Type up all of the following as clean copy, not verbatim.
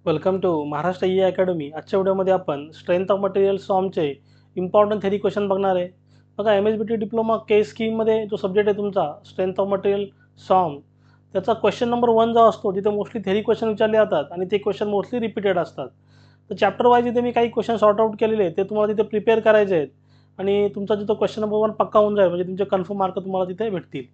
Welcome to Maharashtra e academy. आजच्या व्हिडिओमध्ये आपण स्ट्रेंथ ऑफ मटेरियल सॉमचे इम्पॉर्टंट थेरी क्वेश्चन बघणार आहे। बघा, MSBT डिप्लोमा के स्कीममध्ये जो सब्जेक्ट आहे तुमचा स्ट्रेंथ ऑफ मटेरियल सॉम, त्याचा क्वेश्चन नंबर 1 जो असतो तिथे मोस्टली थेरी क्वेश्चन विचारले जातात आणि ते क्वेश्चन मोस्टली रिपीटेड असतात। तर चॅप्टर वाईज इथे मी काही क्वेश्चन सॉर्ट आउट केलेले आहेत, ते तुम्हाला तिथे प्रिपेअर करायचे आहेत आणि तुमचा जिथं क्वेश्चन नंबर 1 पक्का होऊन जाईल, म्हणजे तुमचे कन्फर्म मार्क तुम्हाला तिथे भेटतील।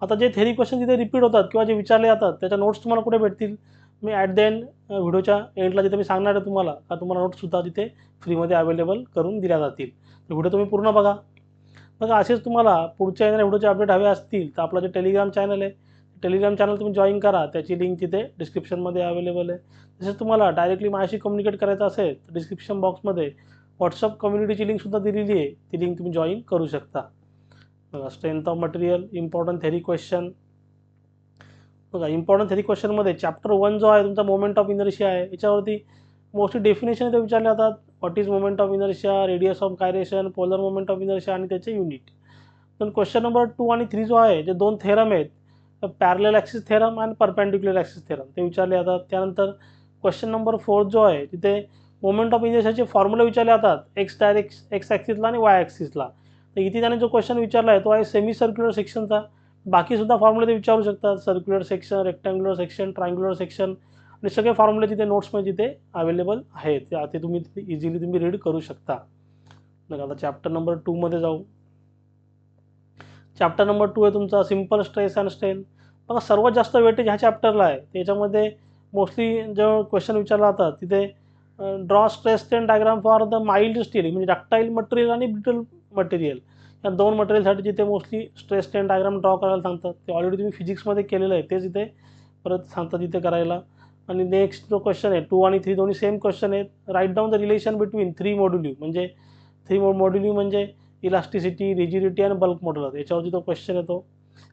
आता जे थेरी क्वेश्चन तिथे रिपीट होतात किंवा जे विचारले जातात त्याच्या नोट्स तुम्हाला कुठे भेटतील? मी ॲट द एंड व्हिडिओच्या एंडला तिथे मी सांगणार आहे तुम्हाला का तुम्हाला नोट्ससुद्धा तिथे फ्रीमध्ये अवेलेबल करून दिल्या जातील। तर व्हिडिओ तुम्ही पूर्ण बघा। बघा, असेच तुम्हाला पुढच्या येणाऱ्या व्हिडिओचे अपडेट हवे असतील तर आपला जे टेलिग्राम चॅनल आहे, टेलिग्राम चॅनल तुम्ही जॉईन करा, त्याची लिंक तिथे डिस्क्रिप्शनमध्ये अवेलेबल आहे। तसेच तुम्हाला डायरेक्टली माझ्याशी कम्युनिकेट करायचं असेल तर डिस्क्रिप्शन बॉक्समध्ये व्हॉट्सअप कम्युनिटीची लिंकसुद्धा दिलेली आहे, ती लिंक तुम्ही जॉईन करू शकता। बघा, strength of material important theory question. बघा, इम्पॉर्टंट थेरी क्वेश्चनमध्ये चॅप्टर 1 जो आहे तुमचा मोमेंट ऑफ इनर्शिया आहे, याच्यावरती मोस्टली डेफिनेशन इथे विचारले जातात। What is moment of inertia, radius of gyration, polar moment of inertia आणि त्याचे युनिट। पण क्वेश्चन नंबर 2 आणि 3 जो आहे, जे दोन थेरम आहेत, पॅरलल ॲक्सिस थेरम आणि परपेंडिक्युलर ॲक्सिस थेरम, ते विचारले जातात। त्यानंतर क्वेश्चन नंबर 4 जो आहे, तिथे मोमेंट ऑफ इनर्शियाचे फॉर्म्युले विचारले जातात एक्स ॲक्सिसला आणि वाय ॲक्सिसला। तर इथे त्याने जो क्वेश्चन विचारला आहे तो आहे सेमी सर्क्युलर सेक्शनचा। बाकीसुद्धा फॉर्म्युले ते विचारू शकतात, circular section, rectangular section, triangular section आणि सगळे फॉर्म्युले तिथे नोट्समध्ये तिथे अवेलेबल आहेत, ते तुम्ही इझिली तुम्ही रीड करू शकता। बघा, आता चॅप्टर नंबर 2 मध्ये जाऊ। चॅप्टर नंबर 2 आहे तुमचा सिंपल स्ट्रेस अँड स्ट्रेन। बघा, सर्वात जास्त वेटेज ह्या चॅप्टरला आहे। त्याच्यामध्ये मोस्टली जो क्वेश्चन विचारला जातात तिथे draw stress strain diagram for the mild steel, म्हणजे डक्टाईल मटेरियल आणि ब्रिटल मटेरियल, या दोन मटेरियलसाठी जिथे mostly stress strain diagram draw करायला सांगतात। ते ऑलरेडी तुम्ही फिजिक्समध्ये केलेलं आहे, तेच इथे परत सांगतात इथे करायला। आणि नेक्स्ट जो क्वेश्चन आहे 2 आणि 3 दोन्ही सेम क्वेश्चन आहेत। Right down the relation between 3 moduli, म्हणजे 3 मॉड्युली म्हणजे इलास्टिसिटी, रिजिडिटी आणि बल्क मॉड्युलस, याच्यावरती तो क्वेश्चन येतो।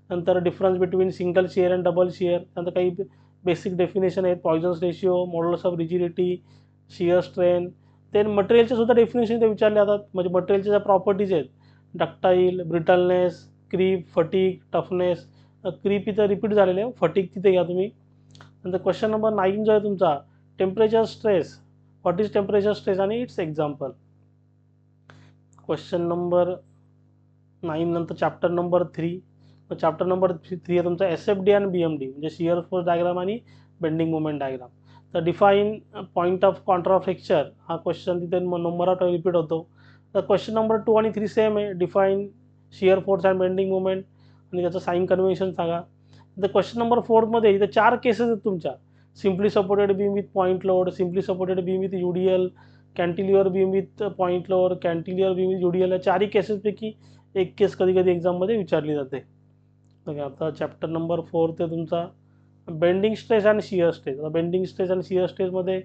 नंतर difference between single shear and double shear, त्यानंतर काही बेसिक डेफिनेशन आहेत, Poisson's ratio, modulus of rigidity, shear strain. ते मटेरियलचे सुद्धा डेफिनेशन ते विचारले जातात, म्हणजे मटेरियलच्या ज्या प्रॉपर्टीज आहेत, ductile, brittleness, creep, fatigue, toughness. Creep इथं रिपीट झालेले आहे, फटीक तिथे घ्या तुम्ही। नंतर क्वेश्चन नंबर 9 जो आहे तुमचा temperature stress, what is temperature stress आणि इट्स एक्झाम्पल। क्वेश्चन नंबर 9 नंतर चॅप्टर नंबर 3। चॅप्टर नंबर 3 आहे तुमचा SFD आणि BMD, म्हणजे शिअर फोर्स डायग्राम आणि बेंडिंग मोमेंट डायग्राम। तर define point of Contra fracture, हा क्वेश्चन तिथे नंबर ऑफ रिपीट होतो। तर क्वेश्चन नंबर 2 आणि 3 सेम आहे, define shear force and bending moment आणि त्याचं साइन कन्व्हेन्शन सांगा। तर क्वेश्चन नंबर 4 मध्ये इथे 4 केसेस आहेत तुमच्या, simply supported beam width point load, simply supported beam width UDL, cantilever beam width point load, cantilever beam width UDL, या 4ही केसेसपैकी एक केस कधी कधी एक्झाममध्ये विचारली जाते। बघा, आता चॅप्टर नंबर 4 ते तुमचा बेंडिंग स्ट्रेस आणि शिअर स्ट्रेस। बेंडिंग स्ट्रेस आणि शिअर स्ट्रेसमध्ये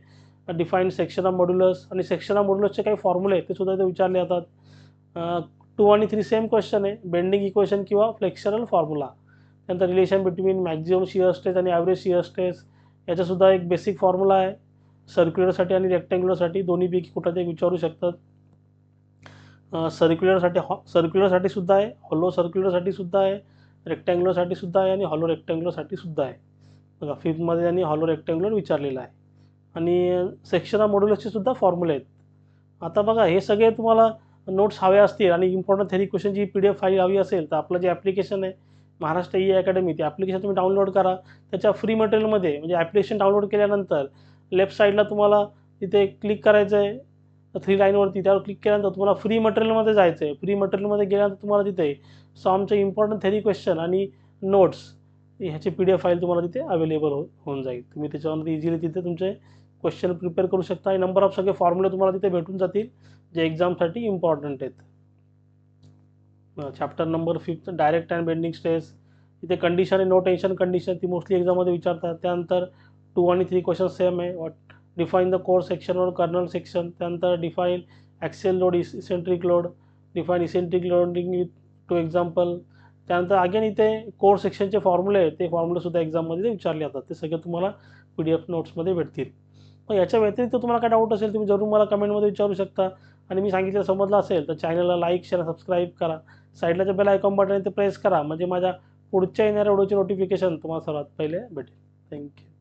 डिफाईन सेक्शन ऑफ मॉड्युलस आणि सेक्शन ऑफ मॉड्युलसचे काही फॉर्म्युले ते सुद्धा ते विचारले जातात। 2 आणि 3 सेम क्वेश्चन आहे, बेंडिंग इक्वेशन किंवा फ्लेक्शरल फॉर्म्युला। त्यानंतर relation between maximum shear stress आणि ॲव्हरेज शिअर स्ट्रेस, याचासुद्धा एक बेसिक फॉर्म्युला आहे। सर्क्युलरसाठी आणि रेक्टँग्युलरसाठी दोन्हीपैकी कुठं ते विचारू शकतात। सर्क्युलरसाठी सुद्धा आहे, हॉलो सर्क्युलरसाठी सुद्धा आहे, रेक्टँग्युलरसाठी सुद्धा आहे आणि हॉलो रेक्टँग्युलरसाठी सुद्धा आहे। बघा, 5th त्यांनी हॉलो रेक्टँग्युलर विचारलेला आहे आणि सेक्शन ऑफ मॉड्युलसचे सुद्धा फॉर्म्युले आहेत। आता बघा, हे सगळे तुम्हाला नोट्स हवे असतील आणि इम्पॉर्टंट थेरी क्वेश्चनची PDF फाईल हवी असेल तर आपलं जे ॲप्लिकेशन आहे महाराष्ट्र ई अकॅडमी, ते ॲप्लिकेशन तुम्ही डाउनलोड करा। त्याच्या फ्री मटेरियलमध्ये, म्हणजे ॲप्लिकेशन डाउनलोड केल्यानंतर लेफ्ट साईडला तुम्हाला तिथे क्लिक करायचं आहे 3 लाईनवरती, त्यावर क्लिक केल्यानंतर तुम्हाला फ्री मटेरियलमध्ये जायचं आहे। फ्री मटेरियलमध्ये गेल्यानंतर तुम्हाला तिथे सॉमचे इम्पॉर्टंट थेरी क्वेश्चन आणि नोट्स ह्याची PDF फाईल तुम्हाला तिथे अवेलेबल होऊन जाईल। तुम्ही त्याच्यावरती इझिली तिथे तुमचे क्वेश्चन प्रिपेअर करू शकता आणि नंबर ऑफ सगळे फॉर्म्युले तुम्हाला तिथे भेटून जातील जे एक्झामसाठी इम्पॉर्टंट आहेत। Chapter number 5 direct and bending stress, इथे कंडिशन आणि नो टेन्शन कंडिशन ती मोस्टली एक्झाममध्ये विचारतात। त्यानंतर 2 आणि 3 क्वेश्चन सेम आहे। डिफाईन द कोर सेक्शन और कर्नल सेक्शन, त्यानंतर define axial load, eccentric load, define eccentric loading with 2 example. त्यानंतर अगेन इथे कोर सेक्शनचे फॉर्म्युले आहेत, ते फॉर्म्युलेसुद्धा एक्झाममध्ये विचारले जातात, ते सगळे तुम्हाला PDF नोट्समध्ये भेटतील। मग याच्या व्यतिरिक्त तुम्हाला काय डाऊट असेल तुम्ही जरूर मला कमेंटमध्ये विचारू शकता आणि मी सांगितलं समजलं असेल तर चॅनलला लाईक, शेअर, सबस्क्राईब करा। साईडला जे बेल आयकॉन बटन आहे ते प्रेस करा, म्हणजे माझ्या पुढच्या येणाऱ्या व्हिडिओची नोटिफिकेशन तुम्हाला सर्वात पहिले भेटेल। थँक्यू।